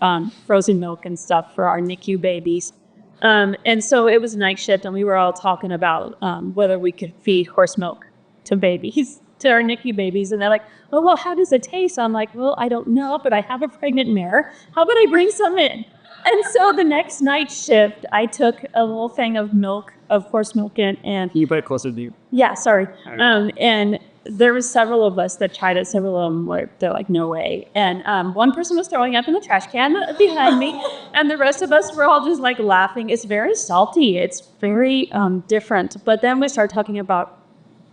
frozen milk and stuff for our NICU babies. And so it was night shift, and we were all talking about whether we could feed horse milk to babies, to our NICU babies, and they're like, oh, well, how does it taste? I'm like, well, I don't know, but I have a pregnant mare. How about I bring some in? And so the next night shift, I took a little thing of milk, of horse milk in, and... Can you put it closer to you? Yeah, sorry. And there was several of us that tried it. Several of them were, they're like, no way. And one person was throwing up in the trash can behind me, and the rest of us were all just like laughing. It's very salty. It's very different. But then we started talking about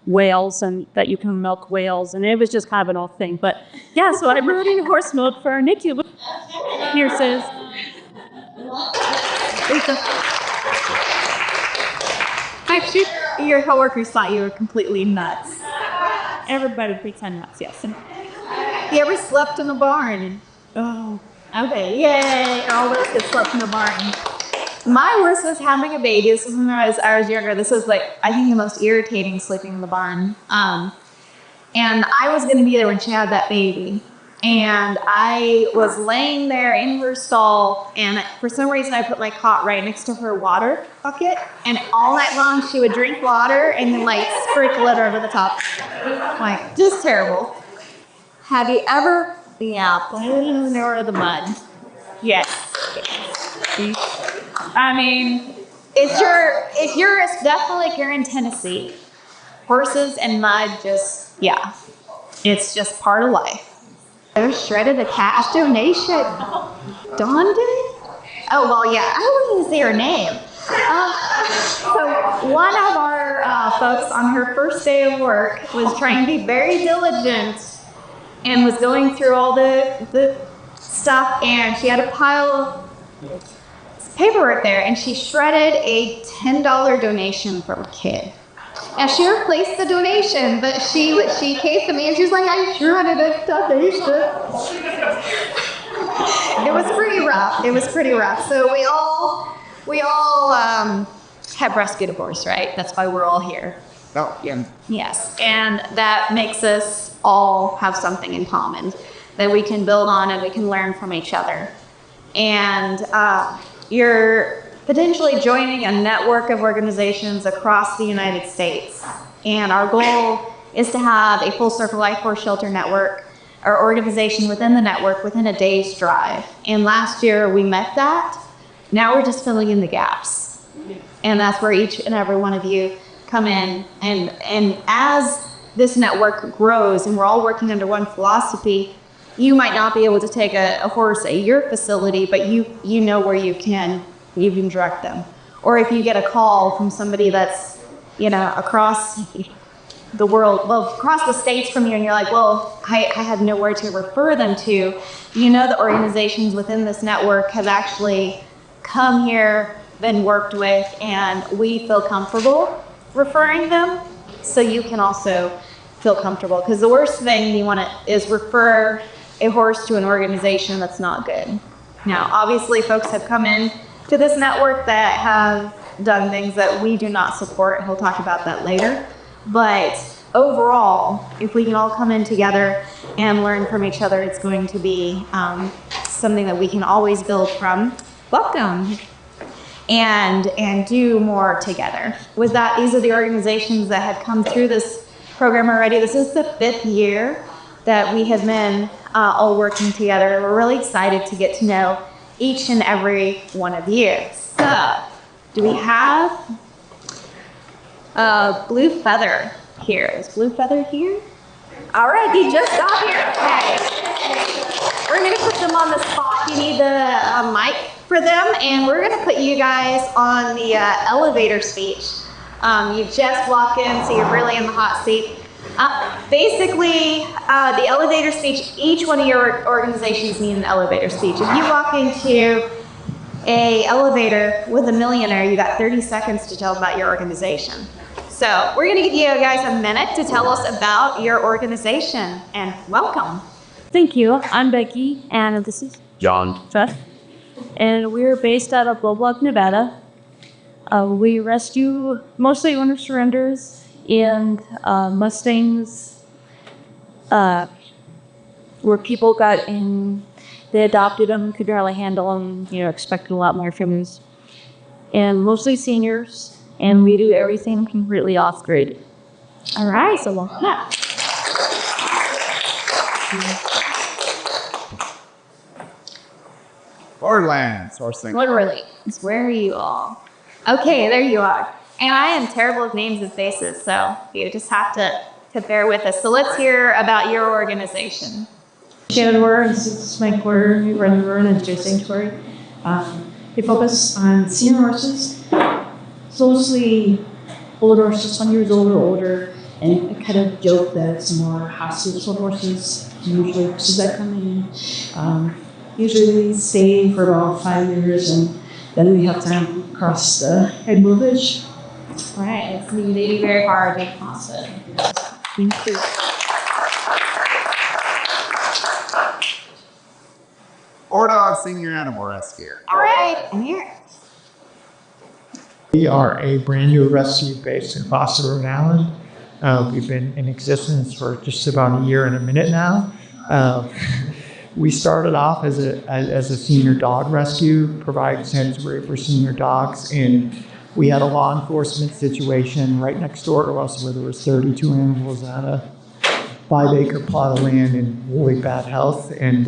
whales and that you can milk whales, and it was just kind of an old thing. But yeah, so I brewed in horse milk for our NICU. Here says... Actually, your coworkers thought you were completely nuts. Everybody thinks I'm nuts, yes. And you ever slept in a barn? Oh. Okay, yay! All those get slept in the barn. My horse was having a baby. This was when I was younger. This was like, I think, the most irritating sleeping in the barn. And I was going to be there when she had that baby. And I was laying there in her stall, and for some reason I put my cot right next to her water bucket, and all night long she would drink water and then like sprinkle it over the top. Like, just terrible. Have you ever, put it in the mud? Yes. I mean, it's definitely like you're in Tennessee. Horses and mud it's just part of life. I shredded a cash donation. Dawn did? Oh, well, yeah, I wouldn't even say her name. So one of our folks on her first day of work was trying to be very diligent and was going through all the stuff, and she had a pile of paperwork there, and she shredded a $10 donation from a kid. And she replaced the donation, but she came to me and she was like, I shredded a donation. It was pretty rough. So we all have rescued a horse, right? That's why we're all here. Oh, yeah. Yes, and that makes us all have something in common that we can build on and we can learn from each other. And you're potentially joining a network of organizations across the United States. And our goal is to have a full circle life horse shelter network or organization within the network within a day's drive. And last year we met that. Now we're just filling in the gaps. And that's where each and every one of you come in. And as this network grows and we're all working under one philosophy, you might not be able to take a horse at your facility, but you know where you can direct them. Or if you get a call from somebody that's, across the world, across the states from you, and you're like, well, I had nowhere to refer them to, the organizations within this network have actually come here, been worked with, and we feel comfortable referring them, so you can also feel comfortable. Because the worst thing you want to is refer a horse to an organization that's not good. Now, obviously, folks have come in to this network that have done things that we do not support, and we'll talk about that later. But overall, if we can all come in together and learn from each other, it's going to be something that we can always build from. Welcome. And do more together. With that, these are the organizations that have come through this program already. This is the 5th year that we have been all working together. We're really excited to get to know each and every one of you. So, do we have Blue Feather here? Is Blue Feather here? All right, he just got here. Okay. We're going to put them on the spot. You need the mic for them, and we're going to put you guys on the elevator speech. You just walk in, so you're really in the hot seat. Basically, the elevator speech, each one of your organizations need an elevator speech. If you walk into a elevator with a millionaire, you got 30 seconds to tell them about your organization. So we're going to give you guys a minute to tell us about your organization, and welcome. Thank you. I'm Becky, and this is John. Jeff. And we're based out of Loblock, Nevada. We rescue mostly owner surrenders and Mustangs where people got in, they adopted them, could barely handle them, expected a lot more from us. And mostly seniors, and we do everything completely off-grid. All right, so welcome up. Borderlands horsing. Literally, it's where are you all? Okay, there you are. And I am terrible with names and faces, so you just have to bear with us. So let's hear about your organization. Shannon Warner, and this is Mike Porter. We run the Ruin and Joy Sanctuary. We focus on senior horses, so mostly older horses, 20 years old or older, and I kind of joke that it's more hospital horses, usually horses that come in. Usually they stay for about 5 years, and then we have time to cross the head movage. Right, it's going to be very hard to cross it. Thank you. Four Dog Senior Animal Rescue. All right, I'm here. We are a brand new rescue based in Foster, Rhode Island. We've been in existence for just about a year and a minute now. We started off as a senior dog rescue, providing sanctuary for senior dogs, and we had a law enforcement situation right next door to us where there was 32 animals on a 5-acre plot of land in really bad health, and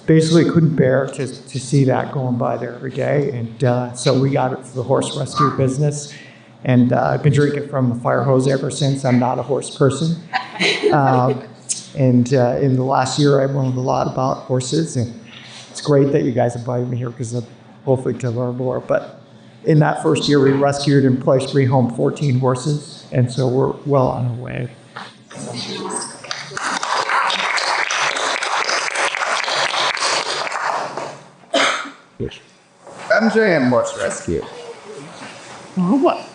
basically couldn't bear to see that going by there every day. And so we got into the horse rescue business, and I've been drinking from a fire hose ever since. I'm not a horse person. And in the last year, I've learned a lot about horses, and it's great that you guys invited me here because I'm hopefully to learn more. But in that first year, we rescued and placed rehomed 14 horses, and so we're well on our way. MJ and Horse Rescue.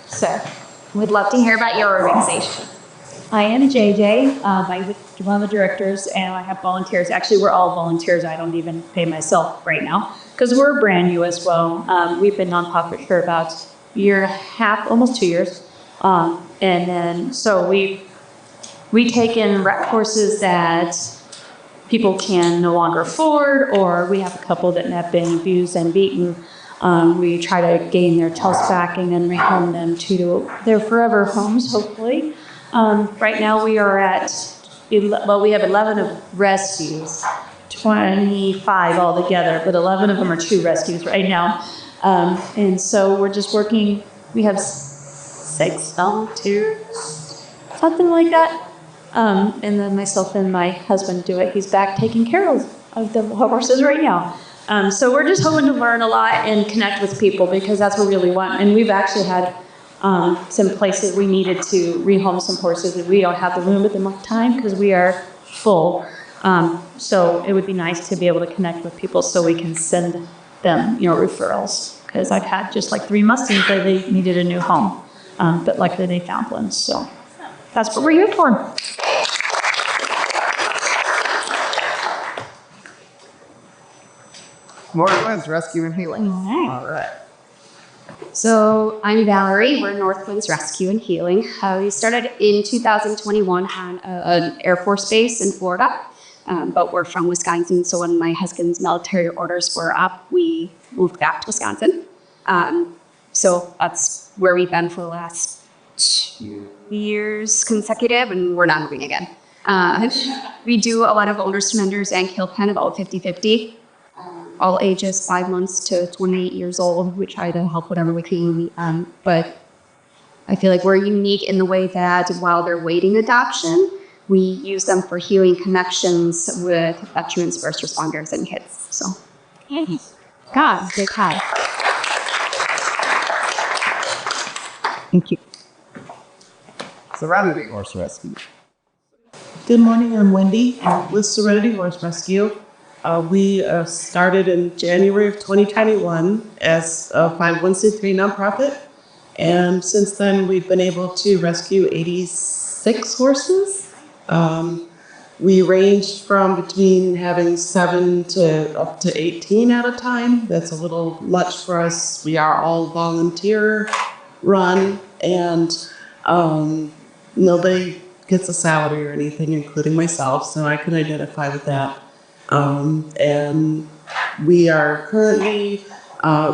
So, we'd love to hear about your organization. I am JJ. I'm one of the directors, and I have volunteers. Actually, we're all volunteers. I don't even pay myself right now because we're brand new as well. We've been nonprofit for about a year and a half, almost 2 years. And then, so we take in rec horses that people can no longer afford, or we have a couple that have been abused and beaten. We try to gain their trust back and then rehome them to their forever homes, hopefully. Right now we are at, we have 11 of rescues, 25 altogether, but 11 of them are true rescues right now. And so we're just working, we have 6 volunteers, something like that. And then myself and my husband do it. He's back taking care of the horses right now. So we're just hoping to learn a lot and connect with people because that's what we really want. And we've actually had some places we needed to rehome some horses and we don't have the room at the time because we are full. So it would be nice to be able to connect with people so we can send them, referrals. Because I've had just like 3 Mustangs that they needed a new home, but luckily they found one. So that's what we're here for. Northwinds Rescue and Healing. All right. So I'm Valerie. We're Northwinds Rescue and Healing. We started in 2021 on an Air Force base in Florida, but we're from Wisconsin. So when my husband's military orders were up, we moved back to Wisconsin. So that's where we've been for the last 2 years consecutive, and we're not moving again. We do a lot of older surrenders and kill pen, about 50-50. All ages 5 months to 28 years old. We try to help whatever we can. But I feel like we're unique in the way that while they're waiting adoption, we use them for healing connections with veterans, first responders, and kids. So, God, big hi. Thank you. Serenity Horse Rescue. Good morning, I'm Wendy with Serenity Horse Rescue. We started in January of 2021 as a 501c3 nonprofit, and since then we've been able to rescue 86 horses. We ranged from between having 7 to up to 18 at a time. That's a little much for us. We are all volunteer run, and nobody gets a salary or anything, including myself, so I can identify with that. And we are currently,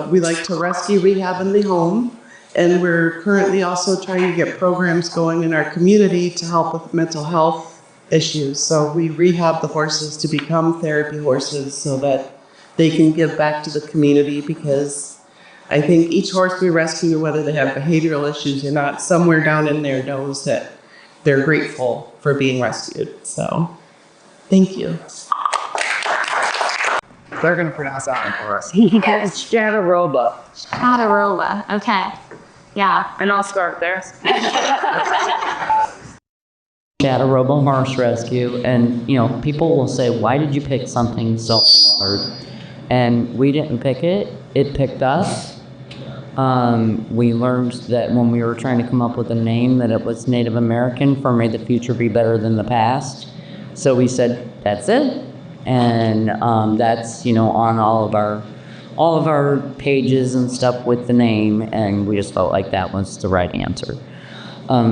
we like to rescue, rehab, and rehome. And we're currently also trying to get programs going in our community to help with mental health issues. So we rehab the horses to become therapy horses so that they can give back to the community, because I think each horse we rescue, whether they have behavioral issues or not, somewhere down in there knows that they're grateful for being rescued. So thank you. They're going to pronounce that one for us. It's Jadaroba. Catarola. Okay. Yeah. And I'll start there. Jadaroba Horse Rescue, and people will say, why did you pick something so hard? And we didn't pick it, it picked us. We learned that when we were trying to come up with a name that it was Native American for May the Future Be Better Than the Past. So we said, that's it. And that's, you know, on all of our pages and stuff with the name, and we just felt like that was the right answer.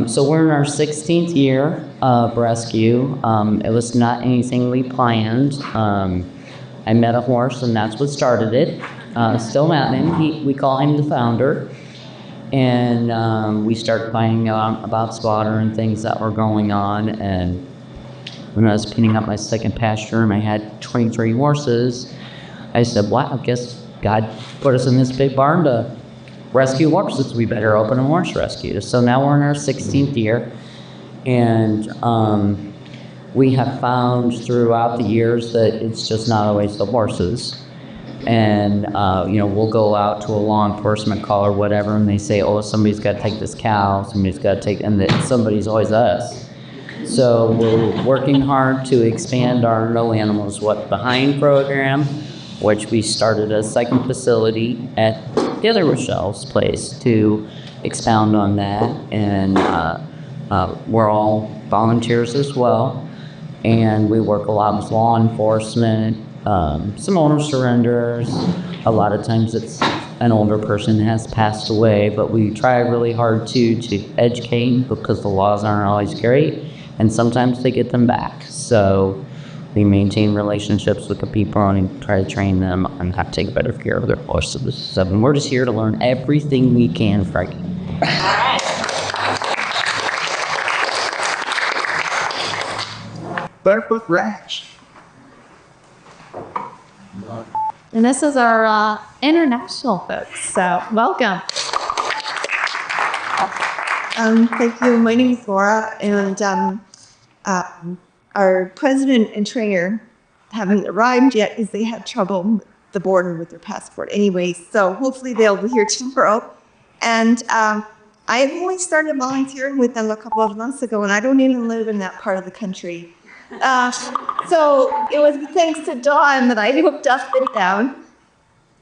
So we're in our 16th year of rescue. It was not anything we planned. I met a horse, and that's what started it. Still happening. We call him the founder. And we started finding out about slaughter and things that were going on. And when I was pinning up my second pasture and I had 23 horses, I said, wow, I guess God put us in this big barn to rescue horses. We better open a horse rescue. So now we're in our 16th year. And we have found throughout the years that it's just not always the horses. And, you know, we'll go out to a law enforcement call or whatever, and they say, oh, somebody's got to take this cow, somebody's got to take, and somebody's always us. So we're working hard to expand our No Animals What Behind program, which we started a second facility at the other Rochelle's place to expound on that. And we're all volunteers as well. And we work a lot with law enforcement, some owner surrenders. A lot of times it's an older person that has passed away, but we try really hard to educate because the laws aren't always great, and sometimes they get them back. So we maintain relationships with the people and try to train them on how to take better care of their horses. And we're just here to learn everything we can for you. Barefoot Ranch. And this is our international folks, so welcome. Thank you. My name is Laura, and our president and trainer haven't arrived yet because they had trouble at the border with their passport anyway, so hopefully they'll be here tomorrow. And I have only started volunteering with them a couple of months ago, and I don't even live in that part of the country. So it was thanks to Dawn that I hooked up and down.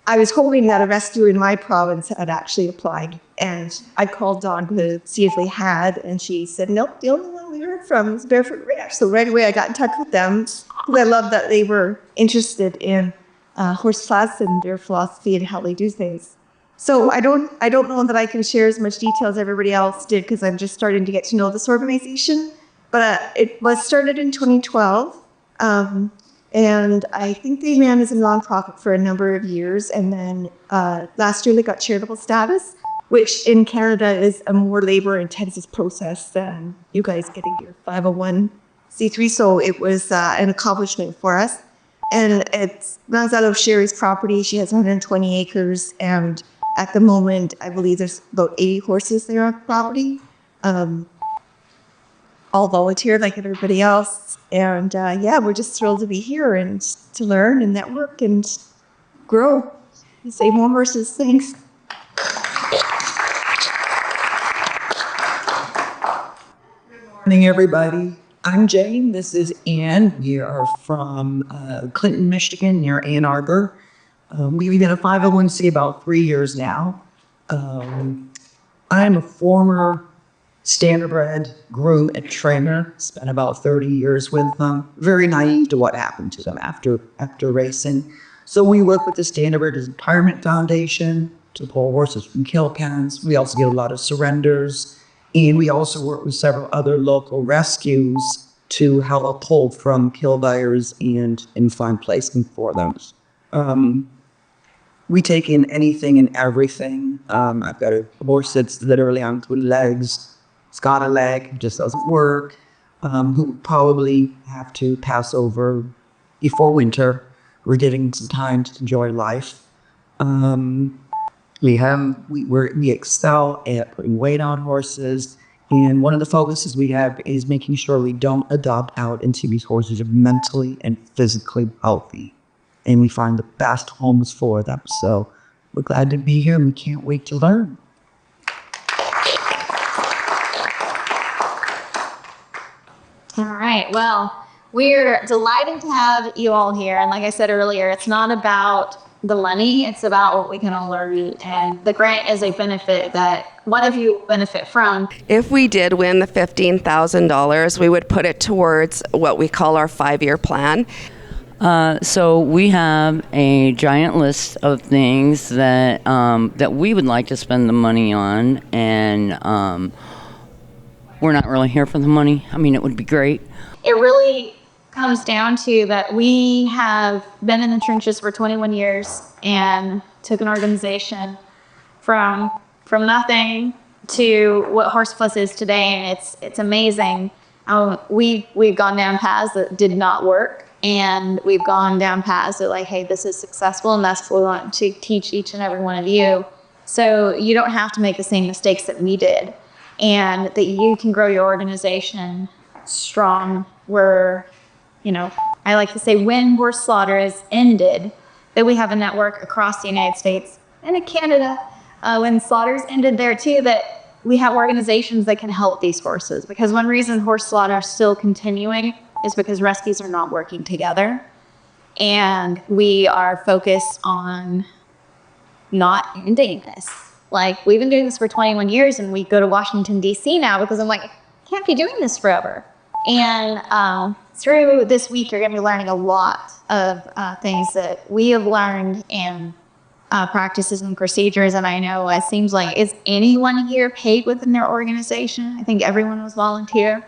I was hoping that a rescue in my province had actually applied, and I called Dawn to see if they had, and she said, nope, the only one we heard from was Barefoot Ranch. So right away I got in touch with them because I love that they were interested in horse class and their philosophy and how they do things. So I don't know that I can share as much detail as everybody else did because I'm just starting to get to know this organization. But it was started in 2012, and I think they ran as a nonprofit for a number of years. And then last year they got charitable status, which in Canada is a more labor-intensive process than you guys getting your 501c3. So it was an accomplishment for us. And it runs out of Sherry's property. She has 120 acres, and at the moment, I believe there's about 80 horses there on the property. All volunteer like everybody else. And yeah, we're just thrilled to be here and to learn and network and grow and save more horses. Thanks. Good morning, everybody. I'm Jane. This is Ann. We are from Clinton, Michigan, near Ann Arbor. We've been a 501c about 3 years now. I'm a former standardbred groom and trainer. Spent about 30 years with them. Very naive to what happened to them after racing. So we work with the Standardbred Retirement Foundation to pull horses from kill pens. We also get a lot of surrenders. And we also work with several other local rescues to help pull from kill buyers and find placement for them. We take in anything and everything. I've got a horse that's literally on 2 legs. It's got a leg, just doesn't work, who probably have to pass over before winter. We're giving some time to enjoy life. We excel at putting weight on horses, and one of the focuses we have is making sure we don't adopt out until these horses are mentally and physically healthy, and we find the best homes for them. So we're glad to be here, and we can't wait to learn. All right, well, we're delighted to have you all here. And like I said earlier, it's not about the money, it's about what we can all learn. And the grant is a benefit that one of you benefit from. If we did win the $15,000, we would put it towards what we call our 5-year plan. So we have a giant list of things that that we would like to spend the money on, and we're not really here for the money. I mean, it would be great. It really comes down to that we have been in the trenches for 21 years and took an organization from nothing to what Horse Plus is today, and it's amazing. We've gone down paths that did not work, and we've gone down paths that like, hey, this is successful, and that's what we want to teach each and every one of you. So you don't have to make the same mistakes that we did, and that you can grow your organization strong. Where, you know, I like to say when horse slaughter is ended, that we have a network across the United States and in Canada. When slaughter's ended there too, that we have organizations that can help these horses. Because one reason horse slaughter is still continuing is because rescues are not working together. And we are focused on not ending this. Like, we've been doing this for 21 years, and we go to Washington, D.C. now because I'm like, I can't be doing this forever. And through this week, you're going to be learning a lot of things that we have learned and practices and procedures. And I know it seems like, is anyone here paid within their organization? I think everyone was volunteer.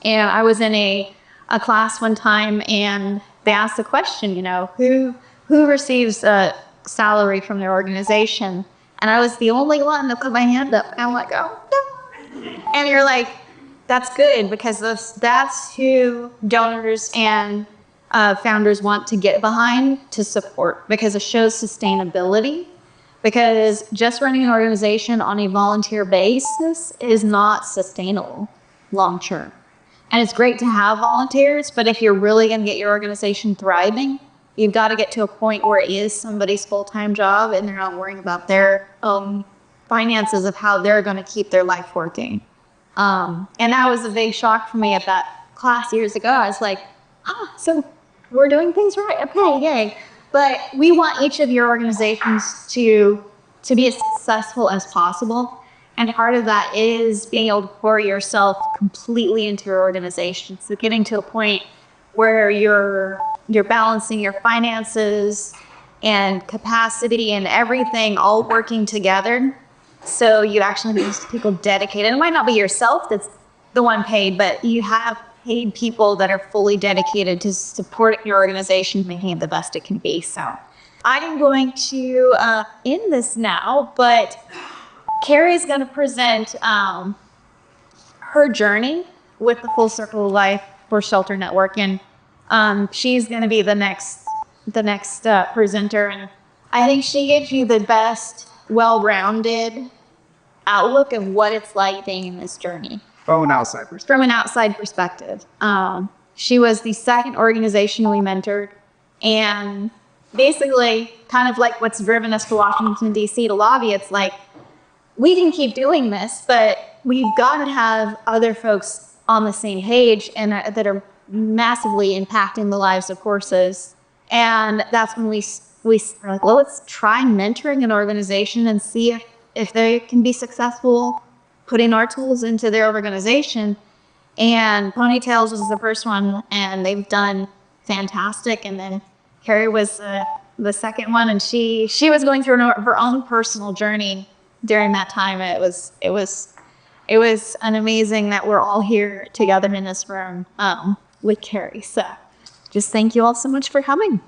And I was in a class one time, and they asked the question, you know, who receives a salary from their organization? And I was the only one that put my hand up. And I'm like, oh, no. And you're like, that's good, because that's who donors and founders want to get behind to support, because it shows sustainability. Because just running an organization on a volunteer basis is not sustainable long term. And it's great to have volunteers, but if you're really going to get your organization thriving, you've got to get to a point where it is somebody's full-time job and they're not worrying about their own finances of how they're going to keep their life working. And that was a big shock for me at that class years ago. I was like, so we're doing things right. Okay, yay. But we want each of your organizations to be as successful as possible. And part of that is being able to pour yourself completely into your organization. So getting to a point where you're balancing your finances and capacity and everything all working together. So you actually have people dedicated. It might not be yourself that's the one paid, but you have paid people that are fully dedicated to supporting your organization, making it the best it can be. So I'm going to end this now, but Carrie's going to present her journey with the Full Circle of Life for Shelter Network, and she's going to be the next presenter. And I think she gives you the best, well-rounded outlook of what it's like being in this journey. From an outside perspective. From an outside perspective. She was the second organization we mentored, and basically kind of like what's driven us to Washington, D.C. to lobby. It's like, we can keep doing this, but we've got to have other folks on the same page and that are massively impacting the lives of horses. And that's when we were like, well, let's try mentoring an organization and see if they can be successful putting our tools into their organization. And Ponytails was the first one, and they've done fantastic. And then Carrie was the second one, and she was going through her own personal journey during that time. It was an amazing that we're all here together in this room with Carrie. So just thank you all so much for coming.